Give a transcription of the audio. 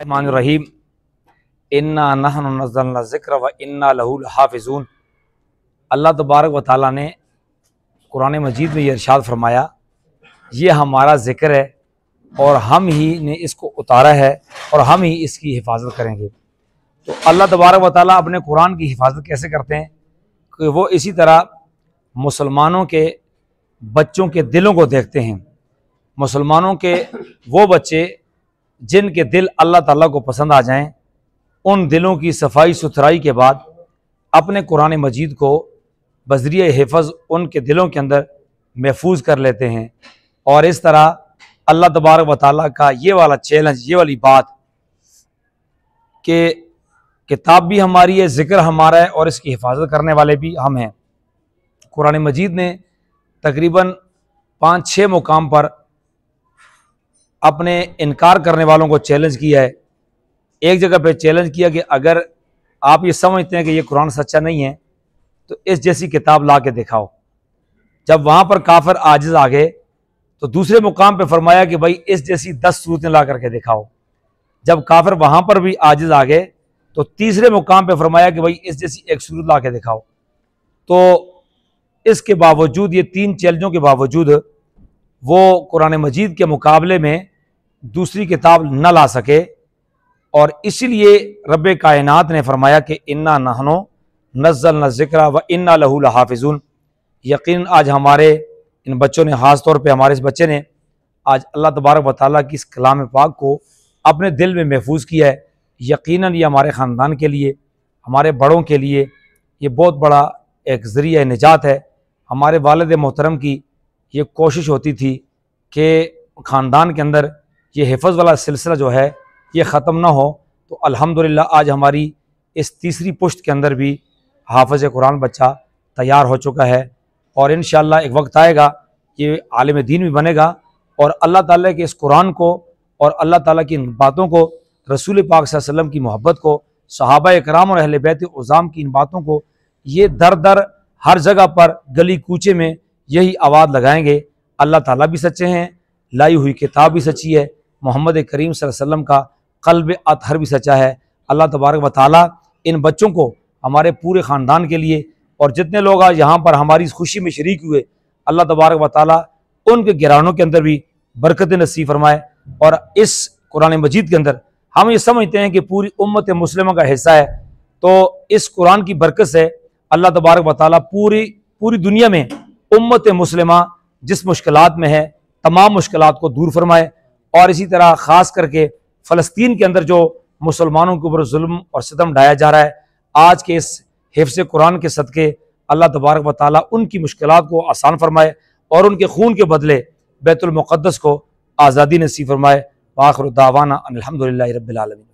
रहीम इन्ना नहनु नज़्ज़लना ज़िक्र व इन्ना लहू लहाफ़िज़ून। अल्लाह तबारक व तआला ने कुरान मजीद में ये इरशाद फरमाया, ये हमारा ज़िक्र है और हम ही ने इसको उतारा है और हम ही इसकी हिफाजत करेंगे। तो अल्लाह तबारक व तआला अपने कुरान की हिफाजत कैसे करते हैं कि वो इसी तरह मुसलमानों के बच्चों के दिलों को देखते हैं। मुसलमानों के वो बच्चे जिनके दिल अल्लाह ताला को पसंद आ जाएं, उन दिलों की सफाई सुथराई के बाद अपने कुरान मजीद को बज़रिए हिफ़्ज़ उनके दिलों के अंदर महफूज कर लेते हैं। और इस तरह अल्लाह तबारक व तआला का ये वाला चैलेंज, ये वाली बात कि किताब भी हमारी है, ज़िक्र हमारा है और इसकी हिफाजत करने वाले भी हम हैं। कुरान मजीद ने तकरीबन 5-6 मुकाम पर अपने इनकार करने वालों को चैलेंज किया है। एक जगह पे चैलेंज किया कि अगर आप ये समझते हैं कि ये कुरान सच्चा नहीं है तो इस जैसी किताब ला के दिखाओ। जब वहाँ पर काफिर आजिज़ आ गए तो दूसरे मुकाम पे फरमाया कि भाई इस जैसी 10 सूरतें ला करके दिखाओ। जब काफिर वहाँ पर भी आजिज़ आ गए तो तीसरे मुकाम पे फरमाया कि भाई इस जैसी एक सूरत ला के दिखाओ। तो इसके बावजूद, ये 3 चैलेंजों के बावजूद वो कुरान मजीद के मुकाबले में दूसरी किताब न ला सके। और इसीलिए रब्बे कायनात ने फरमाया कि इन्ना नहनु नज़्ज़लना ज़िक्र व इन्ना लहू लहाफ़िज़ून। यकीन आज हमारे इन बच्चों ने, ख़ास तौर पे हमारे इस बच्चे ने आज अल्लाह तबारक व तआला की इस कलाम पाक को अपने दिल में महफूज किया है। यकीनन ये हमारे ख़ानदान के लिए, हमारे बड़ों के लिए ये बहुत बड़ा एक ज़रिया निजात है। हमारे वालिद मोहतरम की ये कोशिश होती थी कि ख़ानदान के अंदर ये हिफ़्ज़ वाला सिलसिला जो है ये ख़त्म ना हो। तो अल्हम्दुलिल्लाह आज हमारी इस तीसरी पुश्त के अंदर भी हाफ़िज़ कुरान बच्चा तैयार हो चुका है और इंशाअल्लाह एक वक्त आएगा ये आलिम दीन भी बनेगा और अल्लाह ताला के इस कुरान को और अल्लाह ताला की इन बातों को, रसूल पाक सल्लल्लाहु अलैहि वसल्लम की मोहब्बत को, सहाबा इकराम और अहले बैत उज़ाम की इन बातों को ये दर दर हर जगह पर गली कूचे में यही आवाज़ लगाएंगे। अल्लाह ताला भी सच्चे हैं, लाई हुई किताब भी सच्ची है, मोहम्मद करीम सल्लल्लाहु अलैहि वसल्लम का क़ल्ब अतहर भी सच्चा है। अल्लाह तबारक व तआला इन बच्चों को हमारे पूरे ख़ानदान के लिए और जितने लोग आज यहाँ पर हमारी इस खुशी में शरीक हुए, अल्लाह तबारक व तआला उनके गिरानों के अंदर भी बरकत नसीब फरमाए। और इस कुरान मजीद के अंदर हम ये समझते हैं कि पूरी उम्मत मुस्लिमा का हिस्सा है। तो इस कुरान की बरकत से अल्लाह तबारक व तआला पूरी दुनिया में उम्मत मुस्लिमा जिस मुश्किलात में है, तमाम मुश्किलात को दूर फरमाए। और इसी तरह ख़ास करके फ़लस्तीन के अंदर जो मुसलमानों के ऊपर जुल्म और सितम ढाया जा रहा है, आज के इस हिफ्ज़ कुरान के सदक़े अल्लाह तबारक व तआला उनकी मुश्किलात को आसान फरमाए और उनके खून के बदले बैतुल मुक़द्दस को आज़ादी नसीब फरमाए। व आख़िरु दावाना अनिल हम्दुलिल्लाहि रब्बिल आलमीन।